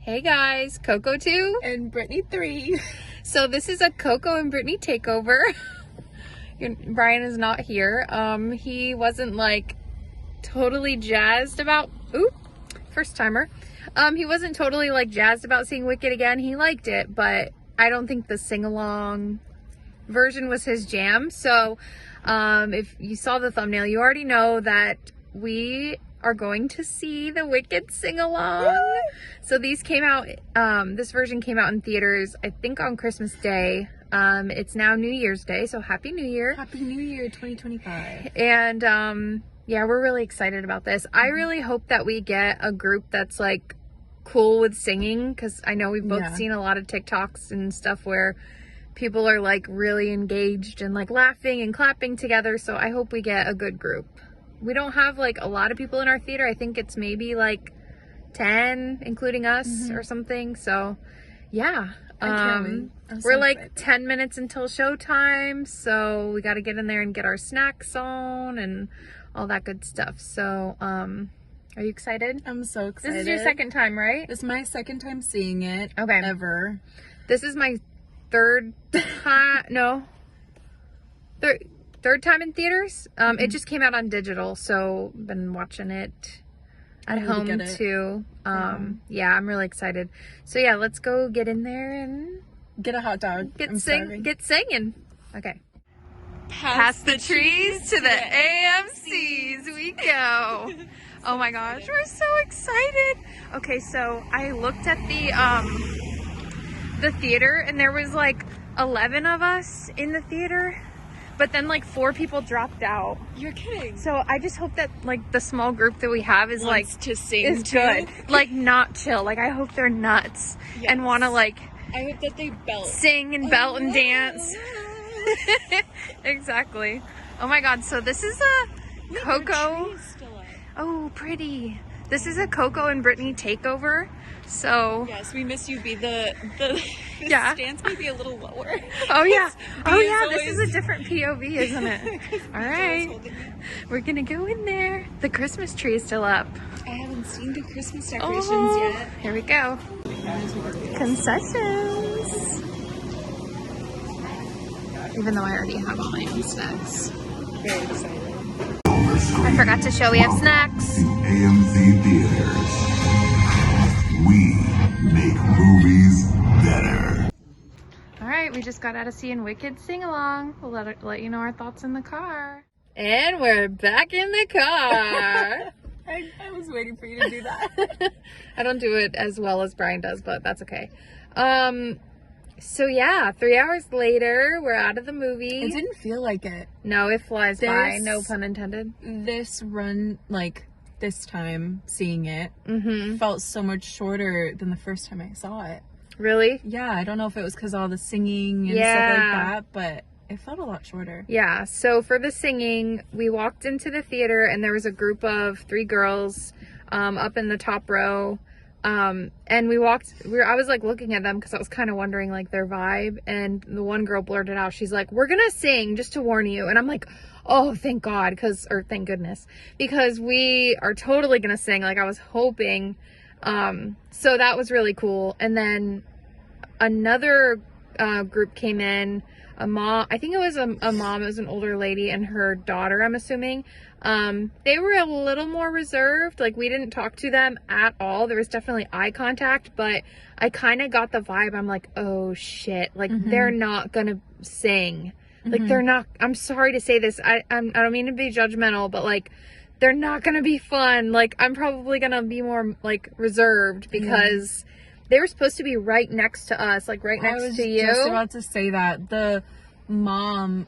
Hey guys, Coco 2 and Brittany 3. So this is a Coco and Brittany takeover. Brian is not here. He wasn't like totally jazzed about, first timer. He wasn't totally like jazzed about seeing Wicked again. He liked it, but I don't think the sing-along version was his jam. So if you saw the thumbnail, you already know that we are going to see the Wicked sing-along. So these came out, this version came out in theaters, I think on Christmas Day. It's now New Year's Day, so Happy New Year. Happy New Year 2025. And yeah, we're really excited about this. I really hope that we get a group that's like cool with singing, because I know we've both seen a lot of TikToks and stuff where people are like really engaged and like laughing and clapping together. So I hope we get a good group. We don't have like a lot of people in our theater. I think it's maybe like 10 including us or something. So yeah, we're like 10 minutes until showtime, so we got to get in there and get our snacks on and all that good stuff. So are you excited? I'm so excited. This is your second time, right? This is my second time seeing it. Okay. Ever. This is my third time. No, third time in theaters. It just came out on digital, so been watching it at home too. Yeah, I'm really excited. So yeah, let's go get in there and get a hot dog. Get singing. Okay. Past the trees to the AMCs we go. Oh my gosh, we're so excited. Okay, so I looked at the theater and there was like 11 of us in the theater, but then like 4 people dropped out. You're kidding. So I just hope that like the small group that we have is wants like to sing is too. Good. Like not chill. Like I hope they're nuts and want to like I hope that they belt. Sing and belt and dance. Exactly. Oh my god, so this is a Coco. Oh, pretty. This is a Coco and Brittany takeover. So yes, we miss you. Be the stands may be a little lower. Oh yeah. Oh yeah. This is a different POV, isn't it? All right. We're gonna go in there. The Christmas tree is still up. I haven't seen the Christmas decorations yet. Here we go. Concessions. Even though I already have all my own snacks. Very excited. I forgot to show we have snacks. AMC theaters. We make movies better. All right, we just got out of seeing Wicked sing along. We'll let you know our thoughts in the car. And we're back in the car. I was waiting for you to do that. I don't do it as well as Brian does, but that's okay. So yeah, 3 hours later, we're out of the movie. It didn't feel like it. No, it flies by. No pun intended. This run, like this time seeing it, felt so much shorter than the first time I saw it. Really? Yeah, I don't know if it was because all the singing and stuff like that, but it felt a lot shorter. Yeah, so for the singing, we walked into the theater and there was a group of 3 girls up in the top row. And I was like looking at them because I was kind of wondering like their vibe, and the one girl blurted out, she's like, "We're gonna sing, just to warn you." And I'm like, oh, thank God, thank goodness, because we are totally gonna sing. Like I was hoping. So that was really cool. And then another group came in, a mom, I think it was a mom, it was an older lady and her daughter, I'm assuming. They were a little more reserved. Like we didn't talk to them at all. There was definitely eye contact, but I kind of got the vibe. I'm like, oh shit, like they're not gonna sing. Like they're not, I'm sorry to say this, I don't mean to be judgmental, but like they're not gonna be fun. Like I'm probably gonna be more like reserved because they were supposed to be right next to us, like right next to you. I was just about to say that. The mom,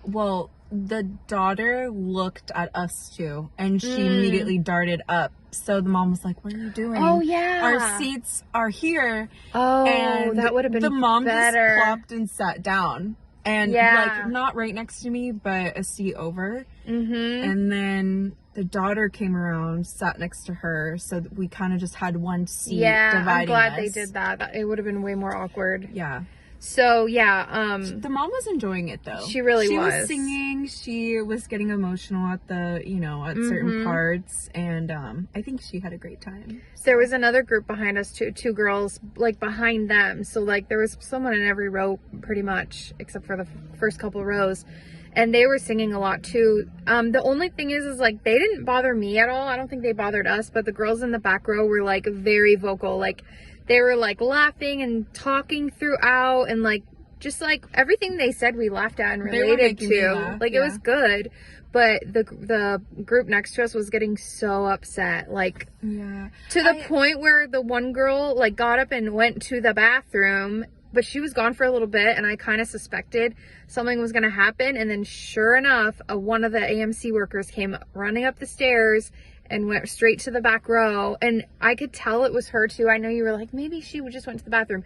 the daughter looked at us too, and she immediately darted up. So the mom was like, "What are you doing? Oh yeah, our seats are here." Oh, and that would have been the mom better. just plopped and sat down, and like not right next to me, but a seat over. And then the daughter came around, sat next to her, so we kind of just had one seat dividing I'm glad us. they did that. It would have been way more awkward. Yeah. So yeah, The mom was enjoying it though. She really She was. was singing. She was getting emotional at the, at certain parts, and I think she had a great time. there was another group behind us too, two girls like behind them. So like there was someone in every row pretty much, except for the first couple rows. And they were singing a lot too. The only thing is like they didn't bother me at all. I don't think they bothered us, but the girls in the back row were like very vocal. Like they were like laughing and talking throughout, and like just like everything they said we laughed at and related to. Like it was good. But the group next to us was getting so upset, like to the point where the one girl like got up and went to the bathroom, but she was gone for a little bit, and I kind of suspected something was going to happen. And then sure enough, one of the AMC workers came running up the stairs and went straight to the back row, and I could tell it was her too. I know you were like, maybe she just went to the bathroom.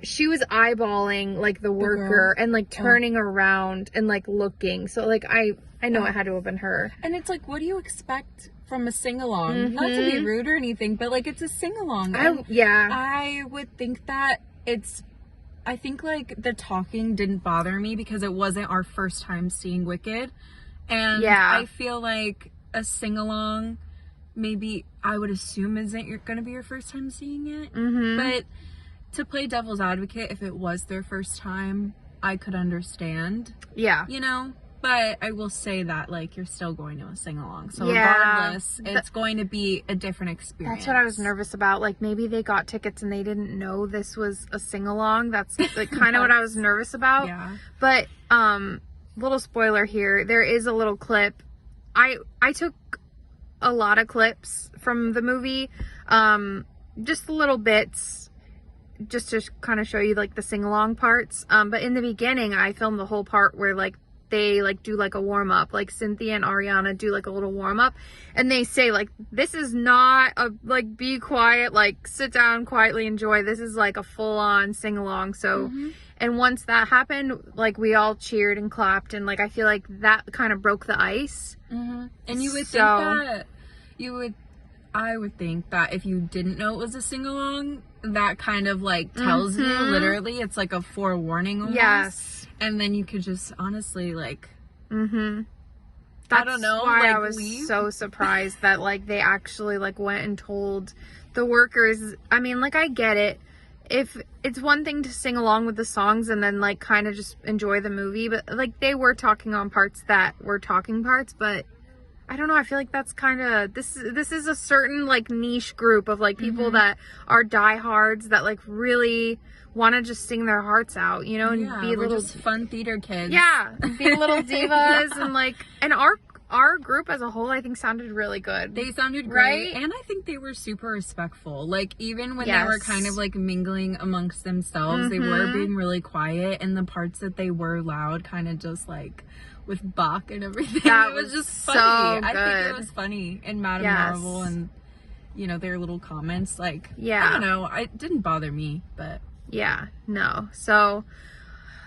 She was eyeballing like the worker and like turning around and like looking. So like I know it had to have been her. And it's like, what do you expect from a sing-along? Not to be rude or anything, but like it's a sing-along. I would think that I think like the talking didn't bother me because it wasn't our first time seeing Wicked. And I feel like a sing-along, maybe I would assume isn't going to be your first time seeing it. But to play devil's advocate, if it was their first time, I could understand. But I will say that like you're still going to a sing-along, so regardless, it's going to be a different experience. That's what I was nervous about. Like maybe they got tickets and they didn't know this was a sing-along. That's like kind of what I was nervous about. But little spoiler here, there is a little clip. I took a lot of clips from the movie, just little bits, just to kind of show you like the sing-along parts. But in the beginning, I filmed the whole part where like they like do like a warm-up, like Cynthia and Ariana do like a little warm-up, and they say like, this is not a like be quiet, like sit down quietly enjoy, this is like a full-on sing-along. So and once that happened, like we all cheered and clapped, and like I feel like that kind of broke the ice. And you would think that I would think that if you didn't know it was a sing-along, that kind of like tells you literally, it's like a forewarning almost. And then you could just honestly like I don't know why like I was so surprised that like they actually like went and told the workers. I mean, like I get it, if it's one thing to sing along with the songs and then like kind of just enjoy the movie, but like they were talking on parts that were talking parts. But I don't know, I feel like that's kind of this is a certain like niche group of like people that are diehards that like really want to just sing their hearts out, you know, and be little just fun theater kids. Be little divas. And like, and our group as a whole, I think sounded really good. They sounded great, and I think they were super respectful. Like even when they were kind of like mingling amongst themselves, they were being really quiet, and the parts that they were loud, kind of just like with Bach and everything. It was just funny. So I think it was funny, and Madame Marvel and their little comments, like I don't know, it didn't bother me, but so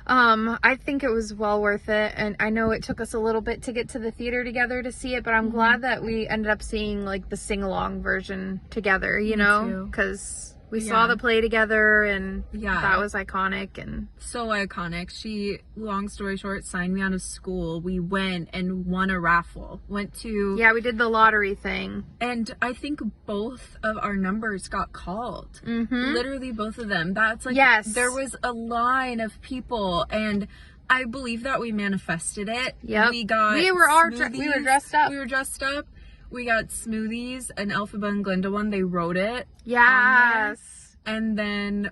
I think it was well worth it, and I know it took us a little bit to get to the theater together to see it, but I'm glad that we ended up seeing like the sing-along version together, you know, because we saw the play together, and that was iconic. And so iconic. She, long story short, signed me out of school. We went and won a raffle. We did the lottery thing, and I think both of our numbers got called. Literally both of them. That's like, there was a line of people, and I believe that we manifested it. We were dressed up. We got smoothies, an Elphaba and Glinda one. They wrote it. And then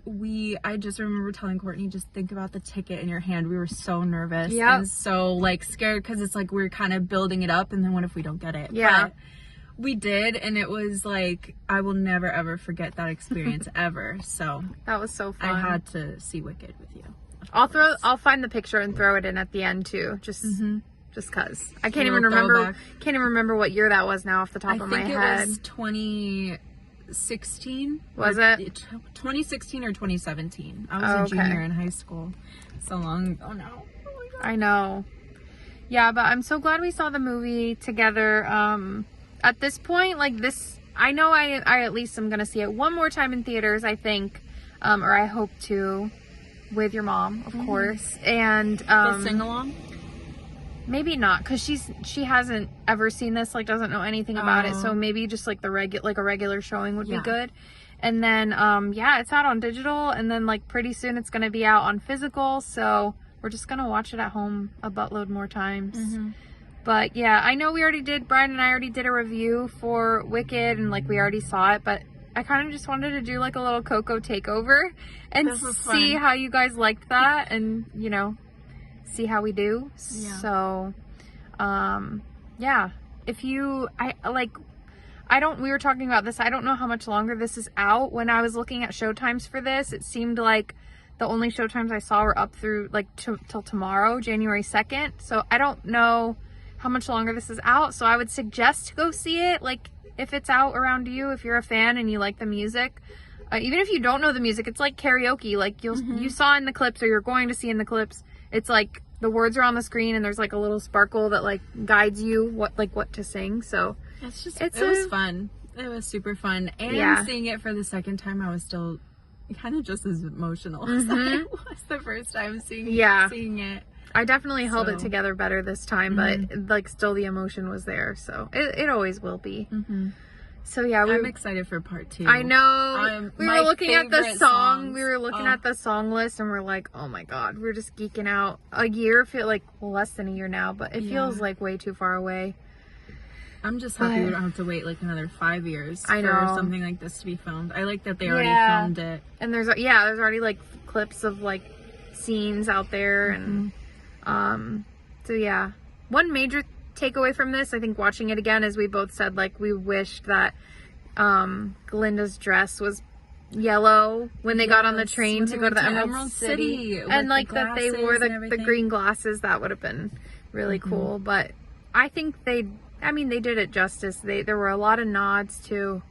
I just remember telling Courtney, just think about the ticket in your hand. We were so nervous and so like scared, because it's like we're kind of building it up, and then what if we don't get it? But we did, and it was like, I will never ever forget that experience ever. So that was so fun. I had to see Wicked with you. I'll find the picture and throw it in at the end too. Just cause I can't even remember what year that was now off the top of my head. I think it was 2016. Was it 2016 or 2017? I was a junior in high school. So long ago now. Oh my God. I know. Yeah, but I'm so glad we saw the movie together. At this point, like this, I know I at least am gonna see it one more time in theaters, I think, or I hope to. with your mom, of course. And the sing along. Maybe not, because she hasn't ever seen this, like doesn't know anything about it. So maybe just like a regular showing would be good. And then yeah, it's out on digital, and then like pretty soon it's gonna be out on physical. So we're just gonna watch it at home a buttload more times. But yeah, I know Brian and I already did a review for Wicked, and like we already saw it, but I kind of just wanted to do like a little Coco takeover and see how you guys liked that, and you know, see how we do. Yeah. So yeah, if you we were talking about this, I don't know how much longer this is out. When I was looking at showtimes for this, it seemed like the only showtimes I saw were up through like till tomorrow, January 2nd. So I don't know how much longer this is out. So I would suggest to go see it, like if it's out around you, if you're a fan and you like the music. Even if you don't know the music, it's like karaoke. Like you saw in the clips, or you're going to see in the clips, it's like the words are on the screen and there's like a little sparkle that like guides you what to sing. So it was fun. It was super fun. And seeing it for the second time, I was still kind of just as emotional as I was the first time seeing it. I definitely held it together better this time, but like still the emotion was there. So it always will be. So yeah, I'm excited for part 2. I know. We were looking at the song. Songs. We were looking at the song list, and we're like, oh my god, we're just geeking out. A year feel like less than a year now, but it feels like way too far away. I'm just happy we don't have to wait like another 5 years for something like this to be filmed. I like that they already filmed it. And there's already like clips of like scenes out there, and so yeah. One major takeaway from this, I think, watching it again, is we both said like we wished that Glinda's dress was yellow when they got on the train to go to the Emerald City, and like that they wore the green glasses. That would have been really cool. But I think they did it justice. There were a lot of nods to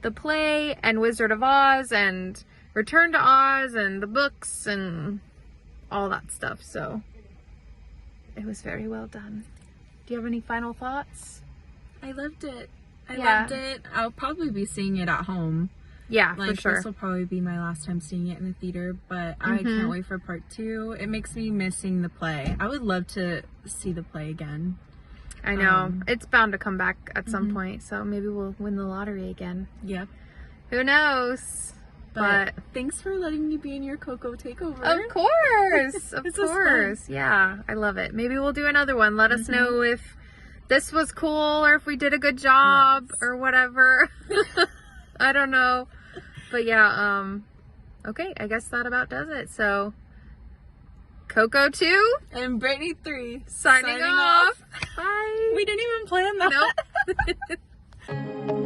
the play and Wizard of Oz and Return to Oz and the books and all that stuff. So it was very well done. Do you have any final thoughts? I loved it. I loved it. I'll probably be seeing it at home. Yeah, like, for sure. This will probably be my last time seeing it in the theater, but I can't wait for part 2. It makes me missing the play. I would love to see the play again. I know. It's bound to come back at some point, so maybe we'll win the lottery again. Yep. Who knows? But thanks for letting me be in your Coco takeover. Of course. Of course. Yeah, I love it. Maybe we'll do another one. Let us know if this was cool, or if we did a good job, or whatever. I don't know. But yeah, okay, I guess that about does it. So Coco 2 and Brittany 3 signing off. Bye. We didn't even plan that. Nope.